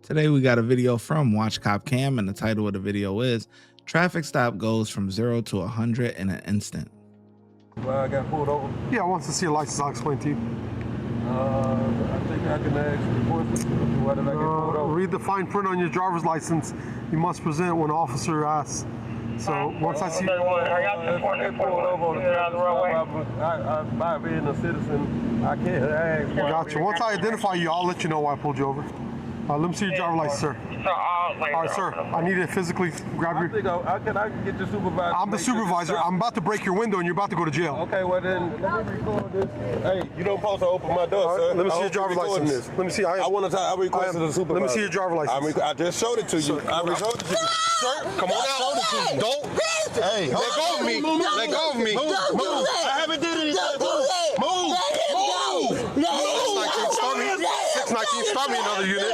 Today we got a video from Watch Cop Cam, and the title of the video is Traffic Stop Goes from 0 to 100 in an Instant. Well, I got pulled over. Yeah, once I see a license, I'll explain to you. I think I can ask the question. Why did I get pulled over? Read the fine print on your driver's license. You must present when an officer asks. So once I see... If I get pulled over on the by being a citizen, I can't ask. Gotcha. Once I identify you, I'll let you know why I pulled you over. Let me see your driver's license, sir. All right, sir. I need to physically grab your... Can I get your supervisor? I'm the supervisor. I'm about to break your window, and you're about to go to jail. Okay, well then, let me record this. Hey, you don't supposed to open my door, sir. Let me see your driver's license. Let me see. I requested a supervisor. Let me see your driver's license. I just showed it to you. I showed it to you. Sir, come on out. Don't. Hey, let go of me. Let go of me. Move. I haven't did anything. Move. Move. 619, start me another unit.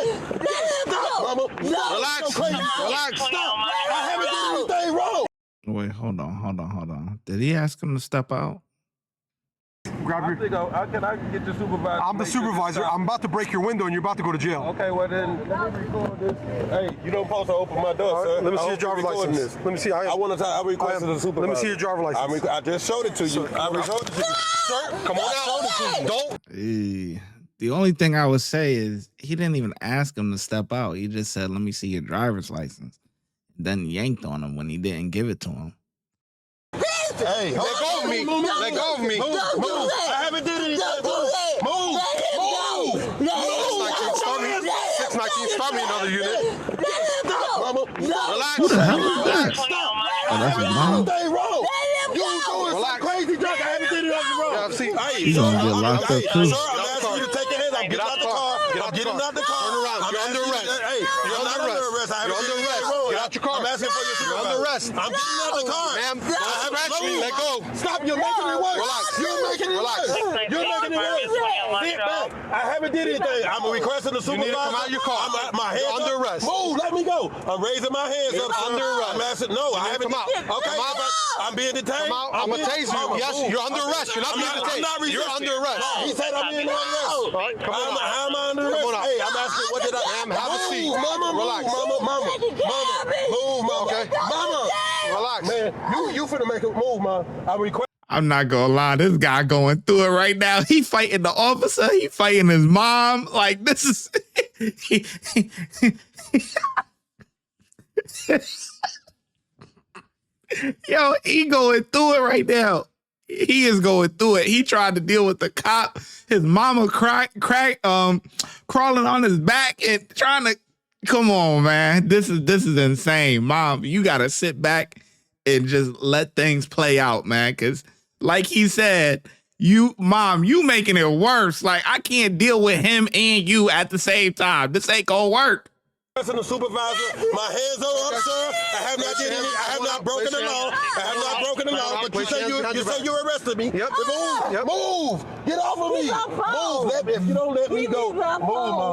Mama, relax. Relax. Stop. I haven't did anything wrong. Wait, hold on. Did he ask him to step out? Grab your... Can I get your supervisor? I'm the supervisor. I'm about to break your window, and you're about to go to jail. Okay, well then, let me record this. Hey, you don't supposed to open my door, sir. Let me see your driver's license. Let me see. I requested a supervisor. Let me see your driver's license. I just showed it to you. I showed it to you. Sir, come on out. Don't. Hey, the only thing I would say is he didn't even ask him to step out. He just said, "Let me see your driver's license." Then yanked on him when he didn't give it to him. Hey, let go of me. Let go of me. Move. I haven't did anything. Move. 619, start me another unit. Mama, relax. Who the hell is that? Stop. Oh, that's his mom. Wrong. You doing some crazy junk. I haven't did anything wrong. Yeah, see, He's gonna get locked up too. Sir, I'm asking you to take your hands out. Get out the car. Get him out the car. Turn around. You're under arrest. Hey, you're under arrest. You're under arrest. Get out your car. I'm asking for your supervisor. You're under arrest. I'm getting out the car. Ma'am, don't scratch me. Let go. Stop. You're making it worse. Relax. You're making it worse. You're making it worse. Sit back. I haven't did anything. I'm requesting the supervisor. You need to come out of your car. My hands You're under arrest. Move. Let me go. I'm raising my hands up. Under arrest. I'm asking. No, I haven't. Come out. Okay. I'm being detained. Come out. I'm going to tase you. Yes, you're under arrest. You're not being detained. You're under arrest. He said I'm being under arrest. All right, come on out. How am I under arrest? Come on out. Hey, I'm asking, what did I... Ma'am, have a seat. Mama, relax. Mama. Move, mama. Okay. Mama. Relax. Man, you finna make a move, ma. I request... I'm not gonna lie, this guy going through it right now. He fighting the officer. He fighting his mom. Like, this is... Yo, he going through it right now. He is going through it. He tried to deal with the cop. His mama crawling on his back and trying to... Come on, man. This is insane. Mom, you got to sit back and just let things play out, man. Because like he said, Mom, you making it worse. Like, I can't deal with him and you at the same time. This ain't gonna work. The supervisor, my hands are up, sir. I have not did any. I have not broken the law. I have not broken the law. But you say you arrested me. Yep. Move. Get off of me. Move. If you don't let me go,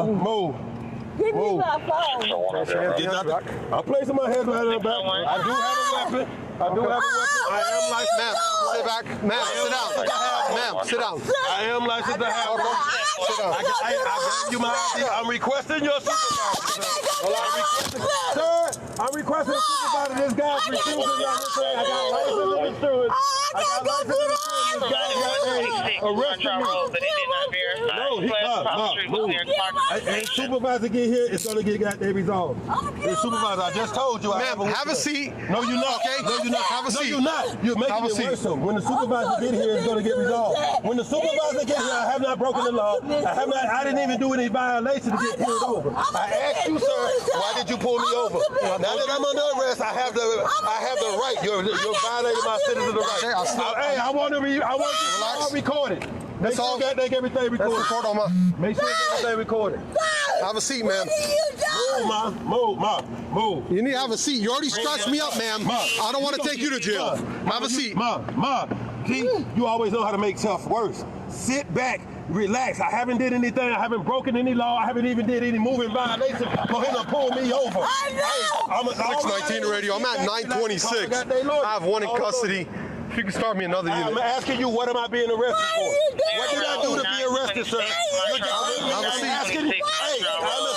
move. Give me my phone. I'm placing my hands behind the back. I do have a weapon. I am licensed. Ma'am, sit back. Ma'am, sit down. Ma'am, sit down. I am licensed to have one. Sit down. I gave you my ID. I'm requesting your supervisor. Sir, I'm requesting a supervisor. This guy's refusing my return. I got license and insurance. I got license and insurance. This guy got arrested me. No, and supervisor get here, it's gonna get goddamn resolved. The supervisor, I just told you. Ma'am, have a seat. No, you're not. Okay. No, you're not. Have a seat. No, you're not. You're making it worse. When the supervisor get here, it's gonna get resolved. When the supervisor get here, I have not broken the law. I didn't even do any violation to get pulled over. I asked you, sir, why did you pull me over? Now that I'm under arrest, I have the right. You're violating my citizen's right. Hey, I want you all recorded. Make sure you got everything recorded. Make sure you got everything recorded. Have a seat, ma'am. Move. You need to have a seat. You already scratched me up, ma'am. I don't want to take you to jail. Have a seat. You always know how to make stuff worse. Sit back, relax. I haven't did anything. I haven't broken any law. I haven't even did any moving violation for him to pull me over. I'm at 619 radio. I'm at 926. I have one in custody. If you can start me another unit. I'm asking you, what am I being arrested for? What did I do to be arrested, sir?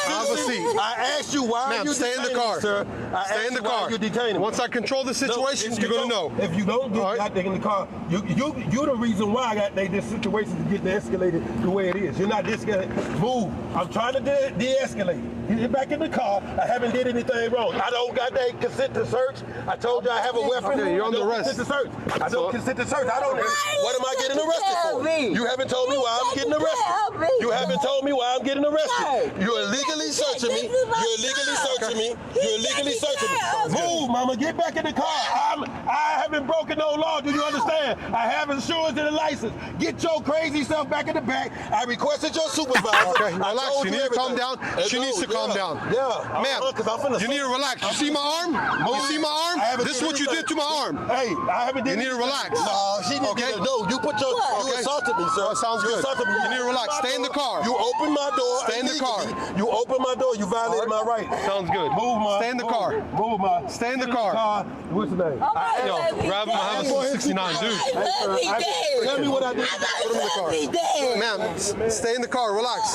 Have a seat. I asked you why Ma'am, you stay in the detaining car. me, sir. I Stay asked in the you why car. you detaining me. Once I control the situation, If you're going to know. If you don't get All right. got in the car, you the reason why I got this situation is getting escalated the way it is. You're not de-escalating. Move. I'm trying to de-escalate. Get back in the car. I haven't did anything wrong. I don't got that consent to search. I told you I have a weapon. Okay, you're I under don't arrest. consent to search. I don't consent to search. I don't. What am I getting arrested for? You haven't told me why I'm getting arrested. You haven't told me why I'm getting arrested. You're illegally searching me. You're illegally searching me. You're illegally searching me. Move, mama. Get back in the car. I haven't broken no law. Do you understand? I have insurance and a license. Get your crazy self back in the back. I requested your supervisor. Okay, relax. You need to calm down. She needs to calm down. Yeah. Ma'am, you need to relax. You see my arm? You see my arm? This is what you did to my arm. Hey, I haven't did You need to relax. No, she didn't. Okay. No, you put your. You assaulted me, sir. Oh, sounds good. Assaulted me. You need to relax. Stay in the car. You opened my door. Stay in the car. illegally. You opened my door. You violated my right. Sounds good. Move, ma. Stay in the Move. car. Move, ma. Stay in the car. What's the name? Yo, grab him. I have a 69, dude. Tell me what I did. Put him in the car. Ma'am, stay in the car. Relax.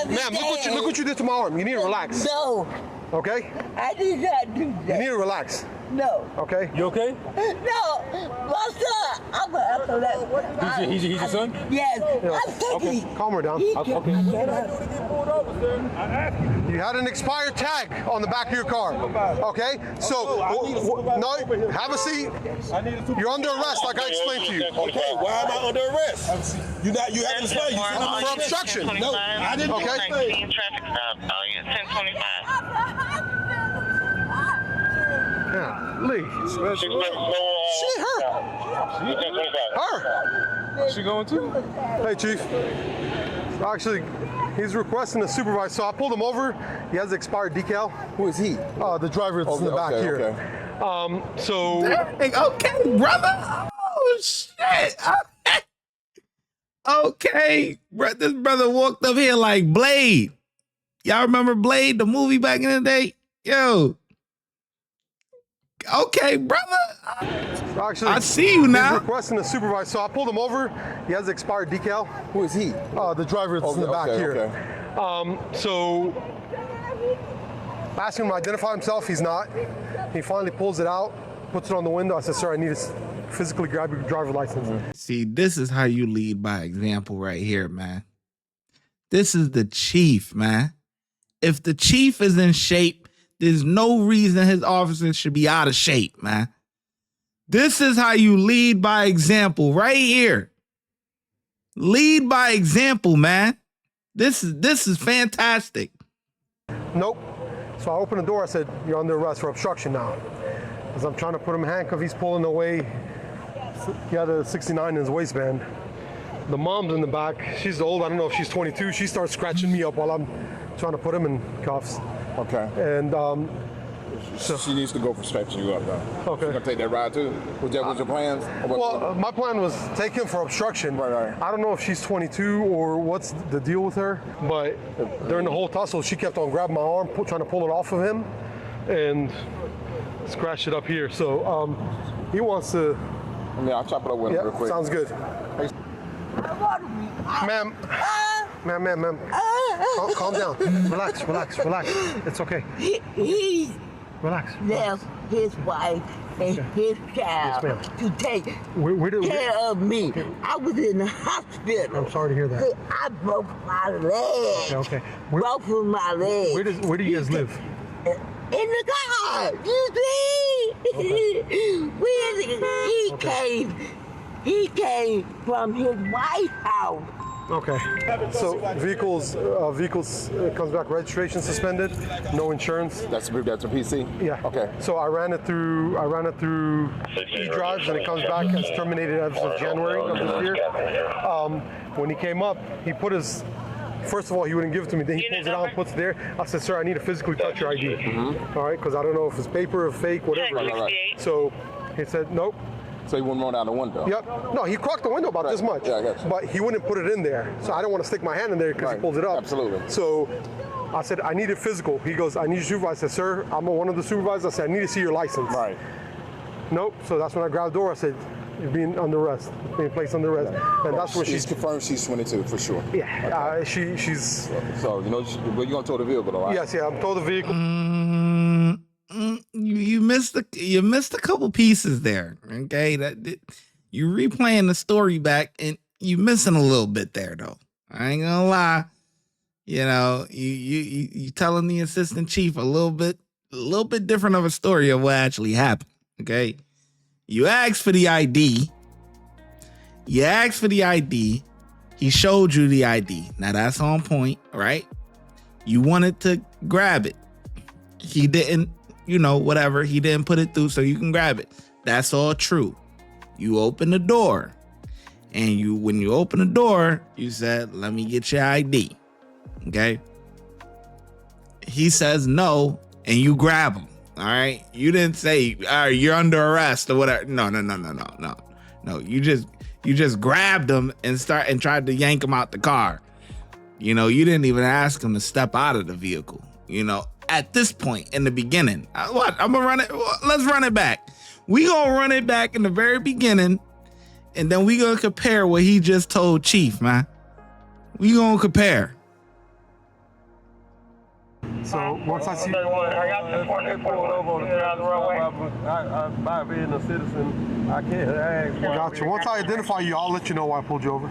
Ma'am, look what you did to my arm. You need to relax. No, Okay? I did not do You that. need to relax. No. Okay? You okay? No, my son. I'm gonna have to let. He's your son? Yes, I'm taking. Calm her down. Okay. You had an expired tag on the back of your car. Okay? So, no, have a seat. You're under arrest, like I explained to you. Okay, why am I under arrest? You haven't explained. You said I'm For obstruction. No, I didn't Okay. explain. Traffic stop. Oh, yeah, 1025. Yeah, Lee. Her. She going too? Hey, Chief. Actually, he's requesting a supervisor, so I pulled him over. He has expired decal. Who is he? The driver that's in the back here. So, Hey, okay, brother. Oh shit. Okay, this brother walked up here like Blade. Y'all remember Blade, the movie back in the day? Yo. Okay, brother. actually, I see you now. He's requesting a supervisor, so I pulled him over. He has expired decal. Who is he? The driver that's in the back here. So, I asked him to identify himself. He's not. He finally pulls it out, puts it on the window. I said, sir, I need to physically grab your driver's license. See, this is how you lead by example right here, man. This is the chief, man. If the chief is in shape, there's no reason his officers should be out of shape, man. This is how you lead by example right here. Lead by example, man. This is fantastic. Nope. So I opened the door. I said, you're under arrest for obstruction now. As I'm trying to put him in handcuffs, he's pulling away. He had a 69 in his waistband. The mom's in the back. She's old. I don't know if she's 22. She starts scratching me up while I'm trying to put him in cuffs. Okay. And She needs to go for stretching you up, though. Okay. You gonna take that ride too? Was your plans? well, my plan was take him for obstruction. Right. I don't know if she's 22 or what's the deal with her, but during the whole tussle, she kept on grabbing my arm, trying to pull it off of him, and scratched it up here. So he wants to. Yeah, I'll chop it up with him real quick. Sounds good. Ma'am. Ma'am. Calm down. Relax. It's okay. He Relax. left his wife and his child ma'am. to take care of me. I was in the hospital. I'm sorry to hear that. I broke my leg. Okay. Both of my legs. Where do you guys live? In the car. You see? He came from his wife's house. Okay. So vehicles comes back registration suspended, no insurance. That's a PC. Yeah. Okay. So I ran it through e-drives and it comes back as terminated as of January of this year. When he came up, he put his. First of all, he wouldn't give it to me. Then he pulls it out and puts it there. I said, sir, I need to physically touch your ID. All right, because I don't know if it's paper or fake, whatever. Right. So he said, nope. So he wouldn't run out the window. Yep. No, he cracked the window about this much. Yeah, I got you. But he wouldn't put it in there. So I don't want to stick my hand in there because he pulls it up. Absolutely. So I said, I need it physical. He goes, I need your supervisor. I said, sir, I'm one of the supervisors. I said, I need to see your license. Right. Nope. So that's when I grabbed the door. I said, you're being under arrest, being placed under arrest, and that's when She's confirmed she's 22 for sure. Yeah, she's. So, but you're going to tow the vehicle, all right? Yes, yeah, I'm told the vehicle. You missed a couple pieces there. Okay, you replaying the story back, and you missing a little bit there though. I ain't gonna lie. You know, you telling the assistant chief a little bit different of a story of what actually happened. Okay, you asked for the ID. He showed you the ID. Now that's on point, right? You wanted to grab it. He didn't, whatever. He didn't put it through so you can grab it. That's all true. You open the door. And when you open the door, you said, let me get your ID. Okay? He says no, and you grab him. All right? You didn't say, all right, you're under arrest or whatever. No. You just grabbed him and tried to yank him out the car. You didn't even ask him to step out of the vehicle. At this point in the beginning, I'm gonna run it. Let's run it back. We gonna run it back in the very beginning, and then we gonna compare what he just told Chief, man. We gonna compare. So once I see, I got the point pulled over on the side of the roadway. By being a citizen, I can't ask. gotcha. Once I identify you, I'll let you know why I pulled you over.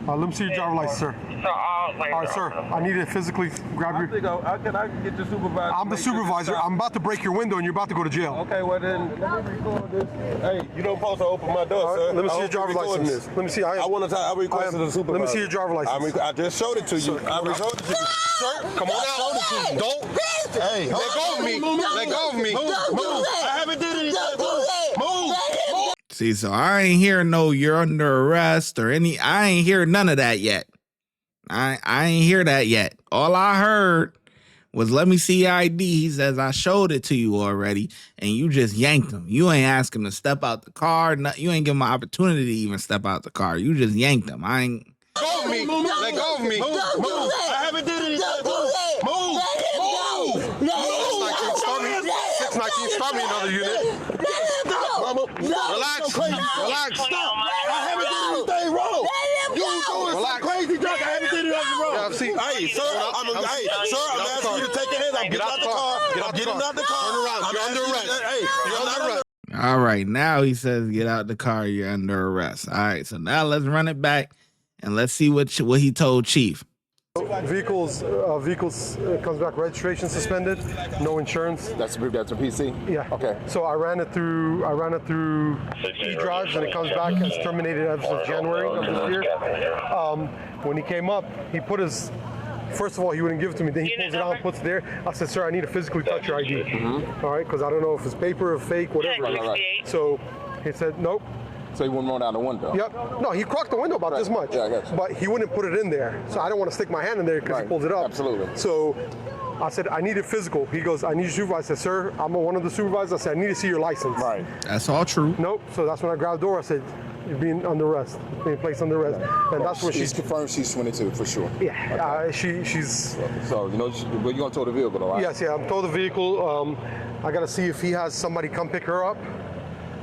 Let me see your driver's license, sir. All right, sir. I need to physically grab your. Can I get your supervisor? I'm the supervisor. I'm about to break your window, and you're about to go to jail. Okay, well then let me record this. Hey, you don't supposed to open my door, sir. Let me see your driver's license. Let me see. I requested a supervisor. Let me see your driver's license. I just showed it to you. I showed it to you. Sir, come on out. Don't. Hey, let go of me. Let go of me. Move. I haven't did anything. Move. See, so I ain't hear no you're under arrest or any. I ain't hear none of that yet. I ain't hear that yet. All I heard was let me see your ID. He says I showed it to you already, and you just yanked him. You ain't ask him to step out the car. You ain't give him an opportunity to even step out the car. You just yanked him. I ain't. Let go of me. Let go of me. Move. I haven't did anything. Move. 619, start me another unit. Relax. I haven't did anything wrong. You doing some crazy junk. I haven't did anything wrong. Yeah, see, hey, sir, I'm asking you to take your hands off. Get out the car. I'm getting out the car. Turn around. You're under arrest. Hey, you're under arrest. All right, now he says get out the car. You're under arrest. All right, so now let's run it back and let's see what he told Chief. Vehicles comes back registration suspended, no insurance. That's a PC? Yeah. Okay. So I ran it through e-drives, and it comes back as terminated as of January of this year. When he came up, he put his. First of all, he wouldn't give it to me. Then he pulls it out and puts it there. I said, sir, I need to physically touch your ID. All right, because I don't know if it's paper or fake, whatever. Right. So he said, nope. So he wouldn't roll down the window? Yep. No, he cracked the window about this much. Yeah, I got you. But he wouldn't put it in there. So I don't want to stick my hand in there because he pulls it up. Absolutely. So I said, I need it physical. He goes, I need your supervisor. I said, sir, I'm one of the supervisors. I said, I need to see your license. Right. That's all true. Nope. So that's when I grabbed the door. I said, you're being under arrest, being placed under arrest. And that's when she's confirmed she's 22 for sure. Yeah. She's. So, you're going to tow the vehicle, all right? Yes, yeah. I'm tow the vehicle. I got to see if he has somebody come pick her up.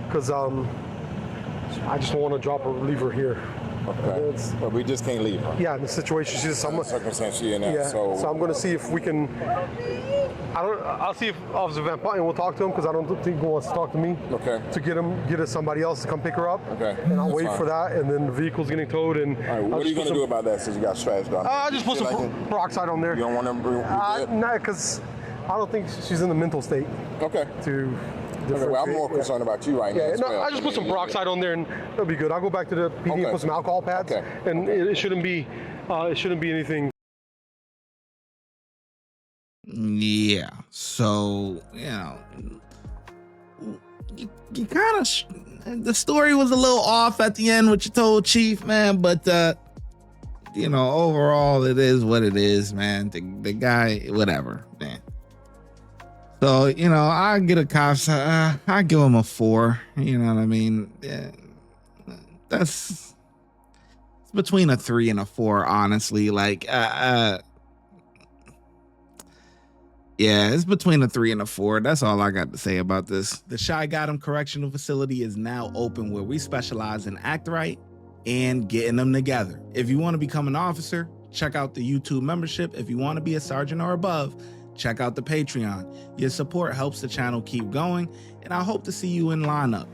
Because I just don't want to drop her, leave her here. Okay. But we just can't leave her. Yeah, in the situation she's someone. Circumstance she in that. Yeah. So I'm going to see if we can. I'll see if Officer Van Putten will talk to him because I don't think he wants to talk to me. Okay. To get us somebody else to come pick her up. Okay. And I'll That's wait fine. for that, and then the vehicle's getting towed. And All right. What are you going to do about that since you got scratched on? I just put some peroxide on there. You don't want them to be No, because I don't think she's in the mental state. Okay. To. Okay, well, I'm more concerned about you right now. Yeah, as no, well. I just put some peroxide on there, and it'll be good. I'll go back to the PD and put some alcohol pads, and it shouldn't be anything. Yeah. So you kind of the story was a little off at the end, what you told Chief, man. But overall, it is what it is, man. The guy, whatever, man. So, I get a cops. I give him a 4. You know what I mean? Yeah, it's between a 3 and a 4, honestly. Like, Yeah, it's between a 3 and a 4. That's all I got to say about this. The ShyGotEm Correctional Facility is now open, where we specialize in act right and getting them together. If you want to become an officer, check out the YouTube membership. If you want to be a sergeant or above, check out the Patreon. Your support helps the channel keep going, and I hope to see you in lineup.